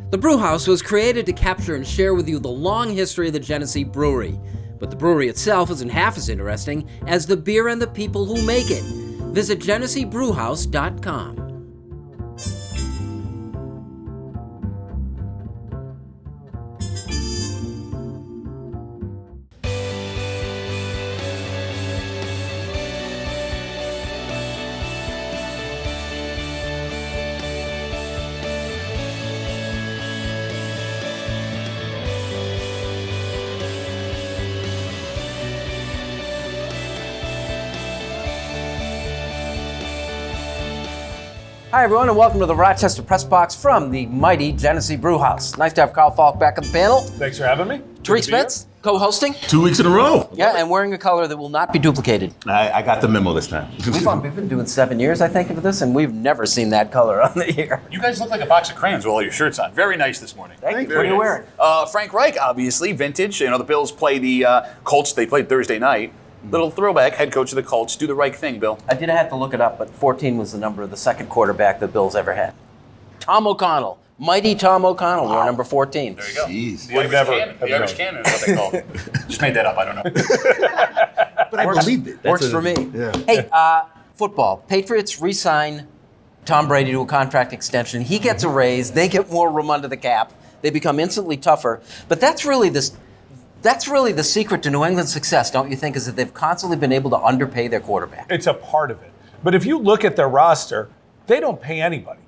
The Brewhouse was created to capture and share with you the long history of the Genesee Brewery, but the brewery itself isn't half as interesting as the beer and the people who make it. Visit GeneseeBrewhouse.com. Hi, everyone, and welcome to the Rochester Press Box from the mighty Genesee Brewhouse. Nice to have Carl Falk back on the panel. Thanks for having me. Tariq Spence, co-hosting. 2 weeks in a row. Yeah, and wearing a color that will not be duplicated. I got the memo this time. We've been doing 7 years, I think, of this, and we've never seen that color on the air. You guys look like a box of crayons with all your shirts on. Very nice this morning. Thank you. What are you wearing? Frank Reich, obviously, vintage. You know, the Bills play the Colts. They played Thursday night. Little throwback, head coach of the Colts. Do the right thing, Bill. I did have to look it up, but 14 was the number of the second quarterback the Bills ever had. Tom O'Connell. Mighty Tom O'Connell, wore number 14. There you go. Jeez. Would never have The Irish known. Cannon is what they call it. Just made that up. I don't know. But I believed it. Works for me. Yeah. Hey, football. Patriots re-sign Tom Brady to a contract extension. He gets a raise. They get more room under the cap. They become instantly tougher. But that's really the secret to New England's success, don't you think, is that they've constantly been able to underpay their quarterback. It's a part of it. But if you look at their roster, they don't pay anybody.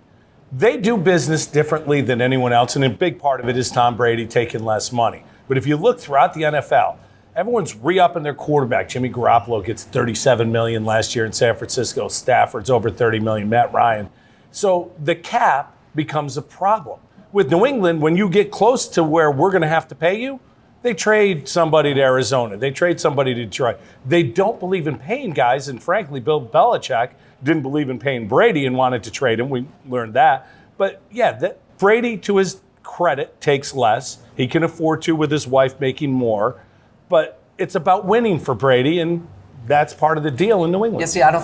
They do business differently than anyone else, and a big part of it is Tom Brady taking less money. But if you look throughout the NFL, everyone's re-upping their quarterback. Jimmy Garoppolo gets $37 million last year in San Francisco. Stafford's over $30 million. Matt Ryan. So the cap becomes a problem. With New England, when you get close to where we're going to have to pay you, they trade somebody to Arizona. They trade somebody to Detroit. They don't believe in paying guys, and frankly, Bill Belichick didn't believe in paying Brady and wanted to trade him. We learned that. But yeah, Brady, to his credit, takes less. He can afford to with his wife making more. But it's about winning for Brady, and that's part of the deal in New England. Yeah, see, I don't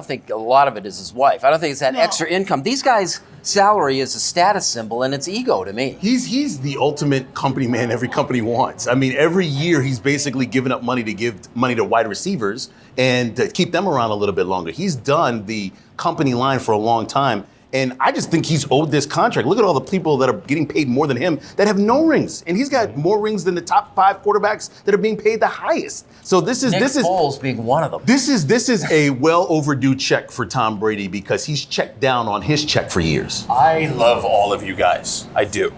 think a lot of it is his wife. I don't think it's that extra income. These guys' salary is a status symbol, and it's ego to me. He's the ultimate company man every company wants. I mean, every year he's basically giving up money to give money to wide receivers and to keep them around a little bit longer. He's done the company line for a long time. And I just think he's owed this contract. Look at all the people that are getting paid more than him that have no rings. And he's got more rings than the top 5 quarterbacks that are being paid the highest. So Nick Foles being one of them. This is a well overdue check for Tom Brady because he's checked down on his check for years. I love all of you guys. I do.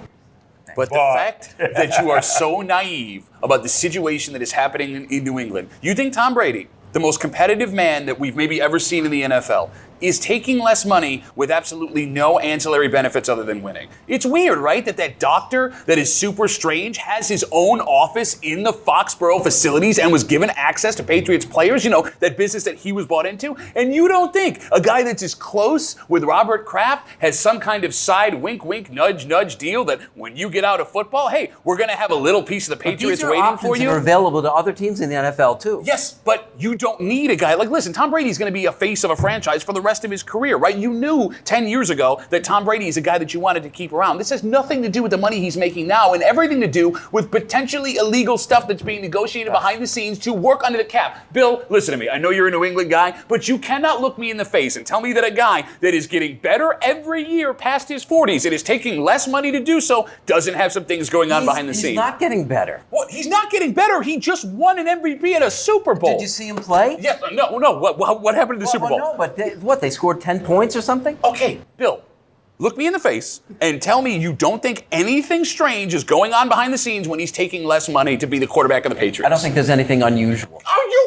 But the fact that you are so naive about the situation that is happening in New England, you think Tom Brady, the most competitive man that we've maybe ever seen in the NFL, is taking less money with absolutely no ancillary benefits other than winning. It's weird, right? That doctor that is super strange has his own office in the Foxborough facilities and was given access to Patriots players, you know, that business that he was bought into. And you don't think a guy that's as close with Robert Kraft has some kind of side wink, wink, nudge, nudge deal that when you get out of football, hey, we're going to have a little piece of the Patriots waiting for you. These are available to other teams in the NFL, too. Yes, but you don't need a guy. Like, listen, Tom Brady's going to be a face of a franchise for the rest of his career, right? You knew 10 years ago that Tom Brady is a guy that you wanted to keep around. This has nothing to do with the money he's making now and everything to do with potentially illegal stuff that's being negotiated behind the scenes to work under the cap. Bill, listen to me. I know you're a New England guy, but you cannot look me in the face and tell me that a guy that is getting better every year past his 40s and is taking less money to do so doesn't have some things going on behind the scenes. He's not getting better. Well, he's not getting better. He just won an MVP at a Super Bowl. Did you see him play? Yes, no. What happened in the Super Bowl? No, but they scored 10 points or something? Okay, Bill, look me in the face and tell me you don't think anything strange is going on behind the scenes when he's taking less money to be the quarterback of the Patriots. I don't think there's anything unusual.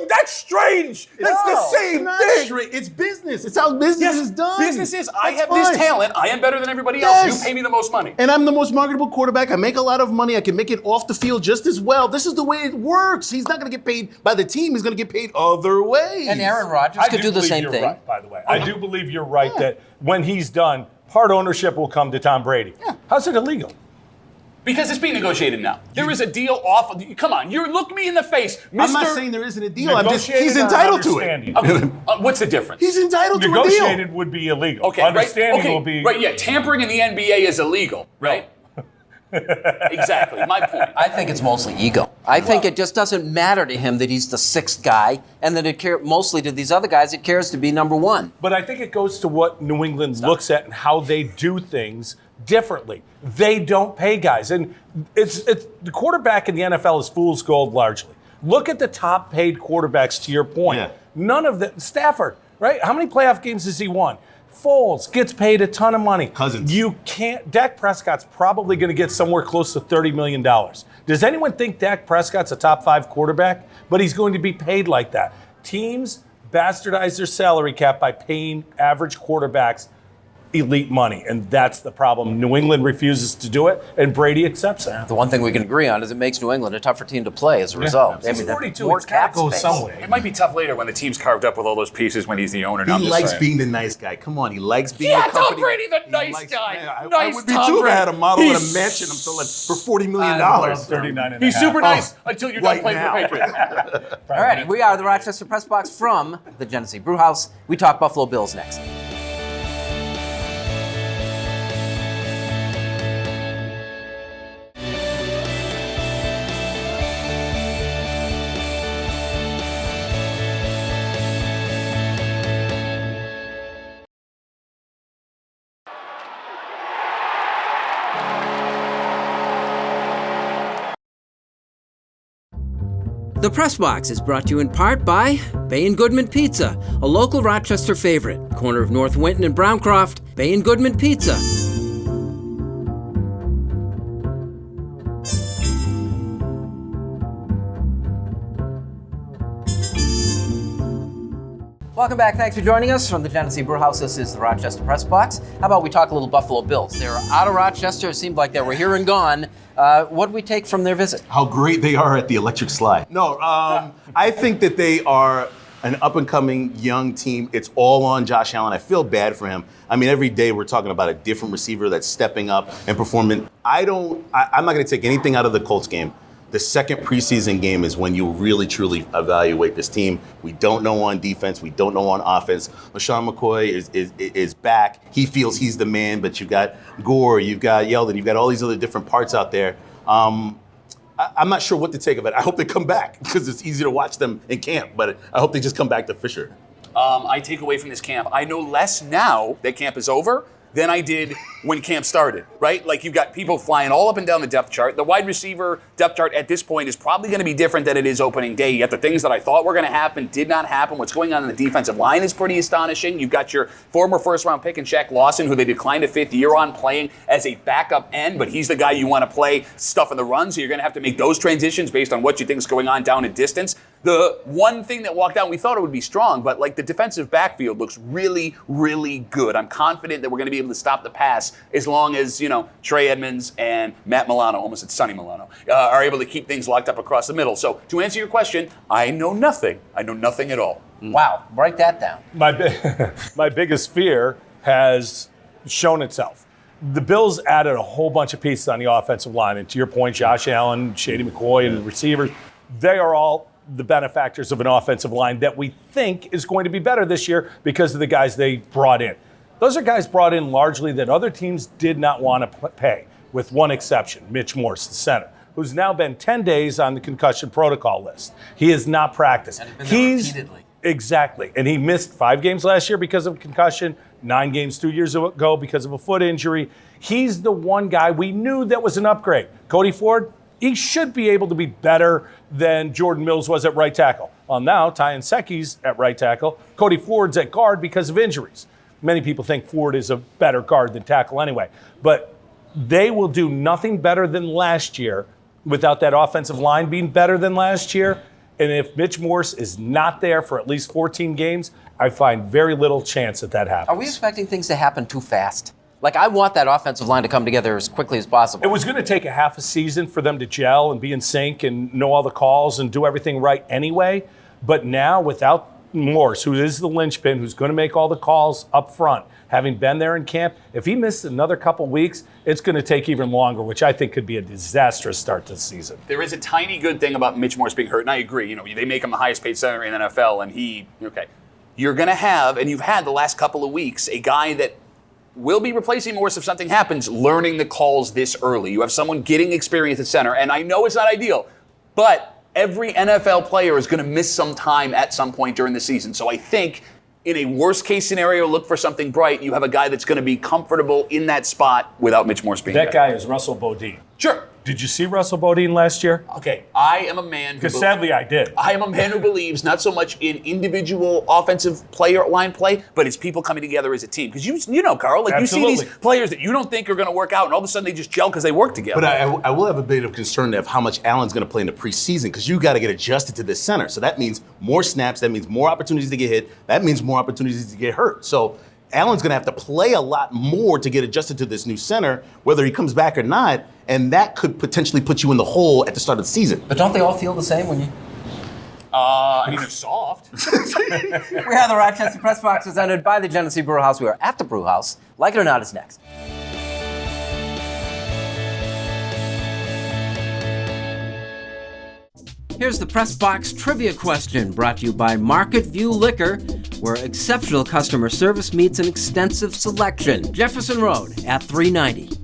That's strange. That's the same thing. It's business. It's how business is done. Business is, I That's have fine. this talent. I am better than everybody else. You pay me the most money. And I'm the most marketable quarterback. I make a lot of money. I can make it off the field just as well. This is the way it works. He's not going to get paid by the team. He's going to get paid other ways. And Aaron Rodgers could do the same thing. Right, by the way. I do believe you're right that when he's done, part ownership will come to Tom Brady. Yeah. How's it illegal? Because it's being negotiated now. There is a deal off. Come on, you look me in the face, Mr. I'm not saying there isn't a deal. I'm just he's entitled to it. What's the difference? He's entitled to a deal. Negotiated would be illegal. Okay, Understanding right? Okay, will be right. Yeah, tampering in the NBA is illegal, right? Exactly, my point. I think it's mostly ego. I think it just doesn't matter to him that he's the sixth guy, and that mostly to these other guys, it cares to be number one. But I think it goes to what New England looks at and how they do things differently. They don't pay guys. And it's the quarterback in the NFL is fool's gold largely. Look at the top paid quarterbacks, to your point. Yeah. None of them. Stafford, right? How many playoff games has he won? Foles gets paid a ton of money. Cousins. You can't. Dak Prescott's probably going to get somewhere close to $30 million. Does anyone think Dak Prescott's a top 5 quarterback? But he's going to be paid like that. Teams bastardize their salary cap by paying average quarterbacks elite money, and that's the problem. New England refuses to do it, and Brady accepts it. The one thing we can agree on is it makes New England a tougher team to play as a result. He's 42. It's got to go somewhere. It might be tough later when the team's carved up with all those pieces when he's the owner. He likes being the nice guy. Come on, he likes being the company. Tom Brady, the nice guy. Man, Nice I would be Tom too if I Brady. had a model in a He's- mansion I'm selling for $40 million. 39 and a He's half. super nice until you're done right playing now. for the Patriots. All right, we are the Rochester Press Box from the Genesee Brewhouse. We talk Buffalo Bills next. The Press Box is brought to you in part by Bay & Goodman Pizza, a local Rochester favorite. Corner of North Winton and Browncroft, Bay & Goodman Pizza. Welcome back. Thanks for joining us from the Genesee Brewhouse. This is the Rochester Press Box. How about we talk a little Buffalo Bills? They're out of Rochester. It seemed like they were here and gone. What did we take from their visit? How great they are at the electric slide. No, I think that they are an up-and-coming young team. It's all on Josh Allen. I feel bad for him. I mean, every day we're talking about a different receiver that's stepping up and performing. I'm not going to take anything out of the Colts game. The second preseason game is when you really, truly evaluate this team. We don't know on defense. We don't know on offense. LaShawn McCoy is back. He feels he's the man, but you've got Gore, you've got Yeldon, you've got all these other different parts out there. I'm not sure what to take of it. I hope they come back because it's easy to watch them in camp, but I hope they just come back to Fisher. I take away from this camp, I know less now that camp is over than I did when camp started, right? Like you've got people flying all up and down the depth chart. The wide receiver depth chart at this point is probably going to be different than it is opening day. Yet the things that I thought were going to happen did not happen. What's going on in the defensive line is pretty astonishing. You've got your former first-round pick in Shaq Lawson, who they declined a fifth year on, playing as a backup end, but he's the guy you want to play stuff in the run, so you're going to have to make those transitions based on what you think is going on down at distance. The one thing that walked out, we thought it would be strong, but like the defensive backfield looks really, really good. I'm confident that we're going to be able to stop the pass as long as, Trey Edmonds and Matt Milano, almost it's Sonny Milano, are able to keep things locked up across the middle. So to answer your question, I know nothing. I know nothing at all. Wow, write that down. My biggest fear has shown itself. The Bills added a whole bunch of pieces on the offensive line. And to your point, Josh Allen, Shady McCoy, and the receivers, they are all the benefactors of an offensive line that we think is going to be better this year because of the guys they brought in. Those are guys brought in largely that other teams did not want to pay, with one exception, Mitch Morse, the center, who's now been 10 days on the concussion protocol list. He has not practiced. And he's been there repeatedly. Exactly. And he missed 5 games last year because of concussion, 9 games 2 years ago because of a foot injury. He's the one guy we knew that was an upgrade. Cody Ford, he should be able to be better than Jordan Mills was at right tackle. Well, now Tyan Secchi's at right tackle. Cody Ford's at guard because of injuries. Many people think Ford is a better guard than tackle anyway. But they will do nothing better than last year without that offensive line being better than last year. And if Mitch Morse is not there for at least 14 games, I find very little chance that happens. Are we expecting things to happen too fast? Like, I want that offensive line to come together as quickly as possible. It was going to take a half a season for them to gel and be in sync and know all the calls and do everything right anyway. But now, without Morse, who is the linchpin, who's going to make all the calls up front, having been there in camp, if he misses another couple weeks, it's going to take even longer, which I think could be a disastrous start to the season. There is a tiny good thing about Mitch Morse being hurt, and I agree. They make him the highest paid center in the NFL, and you're going to have, and you've had the last couple of weeks, a guy that will be replacing Morse if something happens, learning the calls this early. You have someone getting experience at center, and I know it's not ideal, but every NFL player is going to miss some time at some point during the season. So I think in a worst-case scenario, look for something bright. You have a guy that's going to be comfortable in that spot without Mitch Morse being That there. guy is Russell Bodine. Sure. Did you see Russell Bodine last year? Okay, I am a man who... Because sadly I did. I am a man who believes not so much in individual offensive player line play, but it's people coming together as a team. Because you know, Carl, like Absolutely. you see these players that you don't think are going to work out, and all of a sudden they just gel because they work together. But I will have a bit of concern of how much Allen's going to play in the preseason because you got to get adjusted to this center. So that means more snaps. That means more opportunities to get hit. That means more opportunities to get hurt. So Allen's going to have to play a lot more to get adjusted to this new center, whether he comes back or not, and that could potentially put you in the hole at the start of the season. But don't they all feel the same when you... I mean, they're soft. We have the Rochester Press Box presented by the Genesee Brew House. We are at the Brew House. Like It or Not is next. Here's the Press Box trivia question brought to you by Market View Liquor, where exceptional customer service meets an extensive selection. Jefferson Road at 390.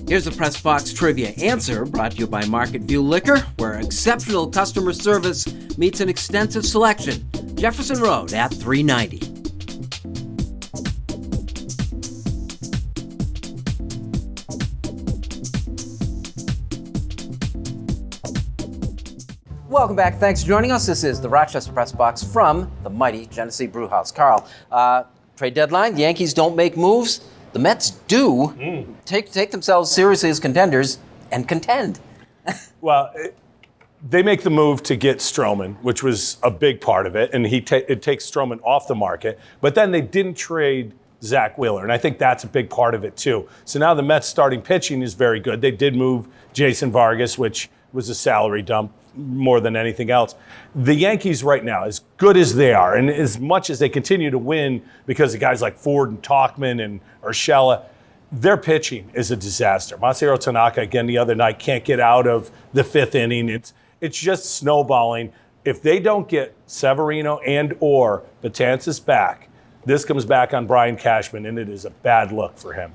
Here's the Press Box trivia answer brought to you by Market View Liquor, where exceptional customer service meets an extensive selection. Jefferson Road at 390. Welcome back. Thanks for joining us. This is the Rochester Press Box from the mighty Genesee Brew House. Carl, trade deadline, the Yankees don't make moves. The Mets do take themselves seriously as contenders and contend. Well, they make the move to get Stroman, which was a big part of it, and it takes Stroman off the market. But then they didn't trade Zach Wheeler, and I think that's a big part of it too. So now the Mets starting pitching is very good. They did move Jason Vargas, which was a salary dump more than anything else. The Yankees right now, as good as they are, and as much as they continue to win because of guys like Ford and Tauchman and Urshela, their pitching is a disaster. Masahiro Tanaka, again, the other night, can't get out of the fifth inning. It's just snowballing. If they don't get Severino and or Betances back, this comes back on Brian Cashman, and it is a bad look for him.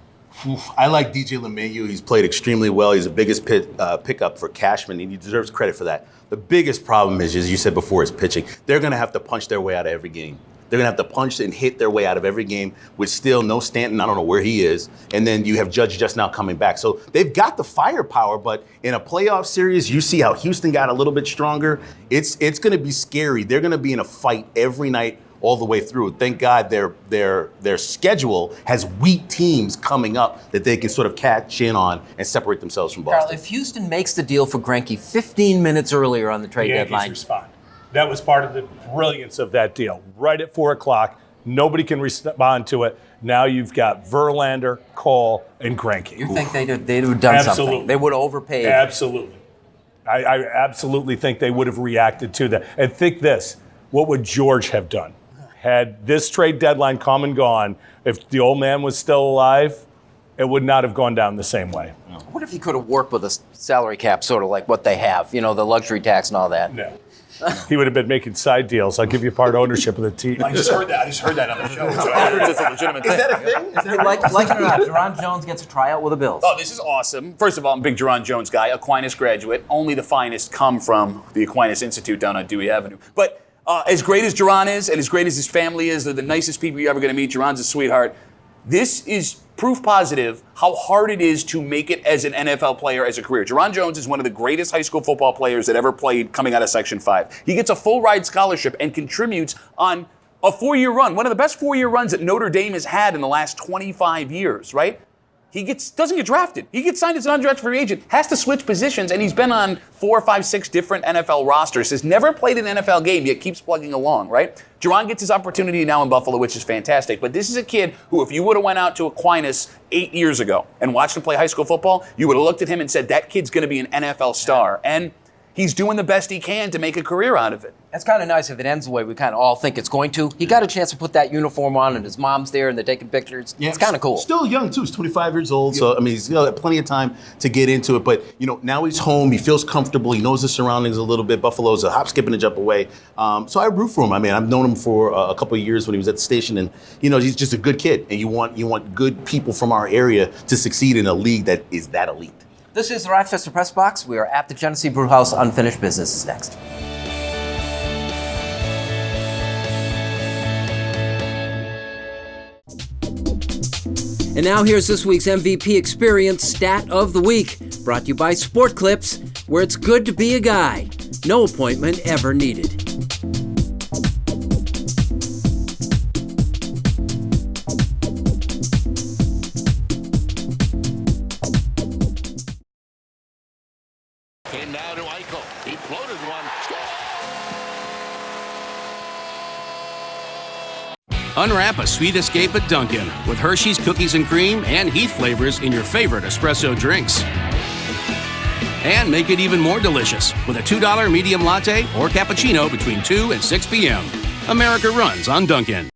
I like DJ LeMahieu. He's played extremely well. He's the biggest pickup for Cashman, and he deserves credit for that. The biggest problem is, as you said before, is pitching. They're going to have to punch their way out of every game. They're going to have to punch and hit their way out of every game with still no Stanton. I don't know where he is. And then you have Judge just now coming back. So they've got the firepower, but in a playoff series, you see how Houston got a little bit stronger. It's going to be scary. They're going to be in a fight every night all the way through. Thank God their schedule has weak teams coming up that they can sort of catch in on and separate themselves from Boston. Carl, if Houston makes the deal for Greinke 15 minutes earlier on the trade The Yankees deadline, respond. That was part of the brilliance of that deal. Right at 4 o'clock, nobody can respond to it. Now you've got Verlander, Cole, and Greinke. you think they'd have done something? Absolutely. They would have overpaid. Absolutely. I absolutely think they would have reacted to that. And think this, what would George have done? Had this trade deadline come and gone, if the old man was still alive, it would not have gone down the same way. What if he could have worked with a salary cap, sort of like what they have, the luxury tax and all that? No. He would have been making side deals. I'll give you part ownership of the team. I just heard that on the show. So I heard it's a legitimate thing. Is that a thing? Is that Like it or not, Jarron Jones gets a tryout with the Bills. Oh, this is awesome. First of all, I'm a big Jarron Jones guy, Aquinas graduate. Only the finest come from the Aquinas Institute down on Dewey Avenue. But as great as Jarron is, and as great as his family is, they're the nicest people you're ever going to meet. Jarron's a sweetheart. This is proof positive how hard it is to make it as an NFL player as a career. Jarron Jones is one of the greatest high school football players that ever played coming out of Section 5. He gets a full ride scholarship and contributes on a 4-year run, one of the best 4-year runs that Notre Dame has had in the last 25 years, right? He doesn't get drafted. He gets signed as an undrafted free agent, has to switch positions, and he's been on 4, 5, 6 different NFL rosters. Has never played an NFL game, yet keeps plugging along, right? Jarron gets his opportunity now in Buffalo, which is fantastic. But this is a kid who, if you would have went out to Aquinas 8 years ago and watched him play high school football, you would have looked at him and said, that kid's going to be an NFL star. And he's doing the best he can to make a career out of it. It's kind of nice if it ends the way we kind of all think it's going to. He got a chance to put that uniform on, and his mom's there, and they're taking pictures. Yeah. It's kind of cool. Still young, too. He's 25 years old, so, I mean, he's got plenty of time to get into it. But, now he's home. He feels comfortable. He knows the surroundings a little bit. Buffalo's a hop, skip, and a jump away. So I root for him. I mean, I've known him for a couple of years when he was at the station, and, he's just a good kid. And you want good people from our area to succeed in a league that is that elite. This is the Rochester Press Box. We are at the Genesee Brewhouse. Unfinished Business is next. And now here's this week's MVP Experience Stat of the Week, brought to you by Sport Clips, where it's good to be a guy. No appointment ever needed. And now to Eichel. He floated one. Unwrap a sweet escape at Dunkin' with Hershey's Cookies and Cream and Heath flavors in your favorite espresso drinks. And make it even more delicious with a $2 medium latte or cappuccino between 2 and 6 p.m. America runs on Dunkin'.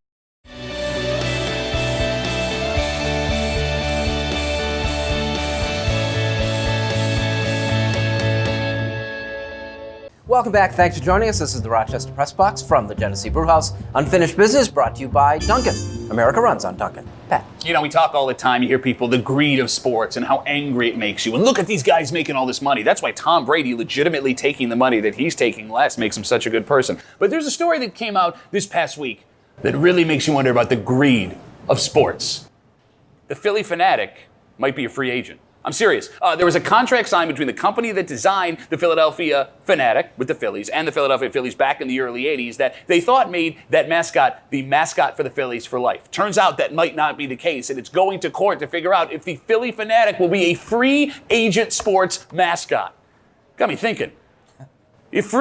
Welcome back. Thanks for joining us. This is the Rochester Press Box from the Genesee Brewhouse. Unfinished Business brought to you by Dunkin'. America runs on Dunkin'. Pat. We talk all the time. You hear people, the greed of sports and how angry it makes you. And look at these guys making all this money. That's why Tom Brady legitimately taking the money that he's taking less makes him such a good person. But there's a story that came out this past week that really makes you wonder about the greed of sports. The Philly Fanatic might be a free agent. I'm serious. There was a contract signed between the company that designed the Philadelphia Fanatic with the Phillies and the Philadelphia Phillies back in the early 80s that they thought made that mascot the mascot for the Phillies for life. Turns out that might not be the case, and it's going to court to figure out if the Philly Fanatic will be a free agent sports mascot. Got me thinking. If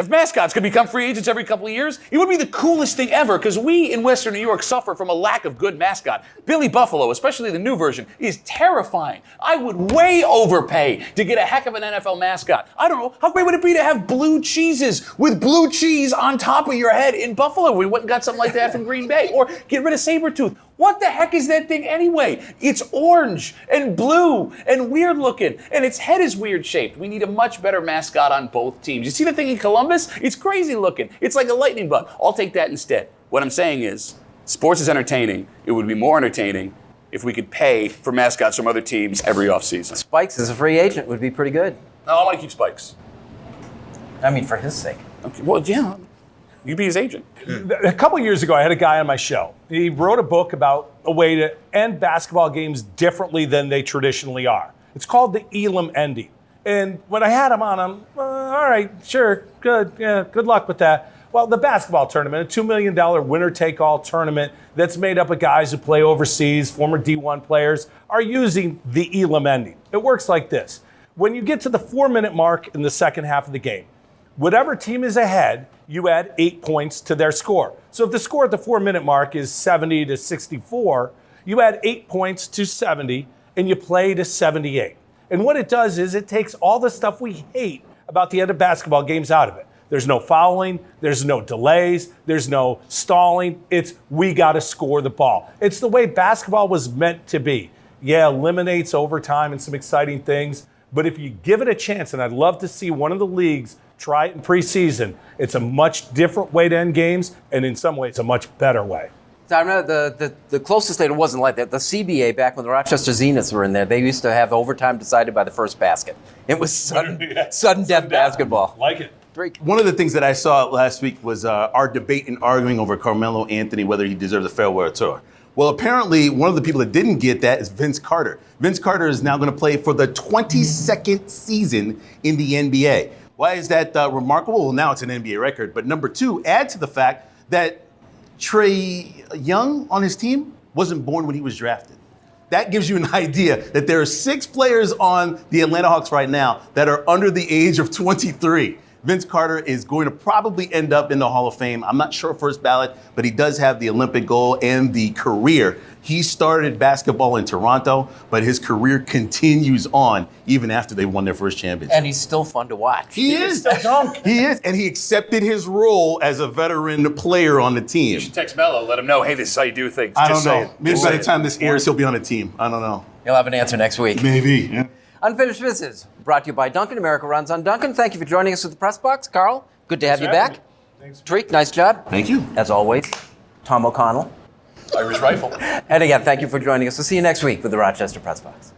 mascots could become free agents every couple of years, it would be the coolest thing ever, because we in Western New York suffer from a lack of good mascot. Billy Buffalo, especially the new version, is terrifying. I would way overpay to get a heck of an NFL mascot. I don't know, how great would it be to have blue cheeses with blue cheese on top of your head in Buffalo? We went and got something like that from Green Bay. Or get rid of Sabretooth. What the heck is that thing anyway? It's orange and blue and weird looking, and its head is weird shaped. We need a much better mascot on both teams. You see the thing in Columbus? It's crazy looking. It's like a lightning bug. I'll take that instead. What I'm saying is, sports is entertaining. It would be more entertaining if we could pay for mascots from other teams every offseason. Spikes as a free agent would be pretty good. No, I want to keep Spikes. I mean, for his sake. Okay, well, yeah. You'd be his agent. A couple years ago, I had a guy on my show. He wrote a book about a way to end basketball games differently than they traditionally are. It's called the Elam ending. And when I had him on, I'm, all right, sure, good, yeah, good luck with that. Well, the basketball tournament, a $2 million winner-take-all tournament that's made up of guys who play overseas, former D1 players, are using the Elam ending. It works like this. When you get to the 4-minute mark in the second half of the game, whatever team is ahead, you add 8 points to their score. So if the score at the 4-minute mark is 70 to 64, you add 8 points to 70 and you play to 78. And what it does is it takes all the stuff we hate about the end of basketball games out of it. There's no fouling, there's no delays, there's no stalling. It's we got to score the ball. It's the way basketball was meant to be. Yeah, eliminates overtime and some exciting things, but if you give it a chance, and I'd love to see one of the leagues try it in preseason, it's a much different way to end games, and in some ways, a much better way. I remember the closest thing, it wasn't like that. The CBA, back when the Rochester Zeniths were in there, they used to have overtime decided by the first basket. It was sudden death basketball. Like it. One of the things that I saw last week was our debate and arguing over Carmelo Anthony, whether he deserves a farewell tour. Well, apparently, one of the people that didn't get that is Vince Carter. Vince Carter is now going to play for the 22nd season in the NBA. Why is that remarkable? Well, now it's an NBA record. But number two, add to the fact that Trae Young on his team wasn't born when he was drafted. That gives you an idea that there are 6 players on the Atlanta Hawks right now that are under the age of 23. Vince Carter is going to probably end up in the Hall of Fame. I'm not sure first ballot, but he does have the Olympic gold and the career. He started basketball in Toronto, but his career continues on even after they won their first championship. And he's still fun to watch. He is. He is. And he accepted his role as a veteran player on the team. You should text Mello, let him know, hey, this is how you do things. I Just don't say know. it. Maybe Just by say the it. time this airs, he'll be on a team. I don't know. You'll have an answer next week. Maybe. Yeah. Unfinished Business, brought to you by Duncan. America runs on Duncan. Thank you for joining us with the Press Box. Carl, good to have you back. Tariq, nice job. Thank you. As always, Tom O'Connell. Irish rifle. And again, thank you for joining us. We'll see you next week with the Rochester Press Box.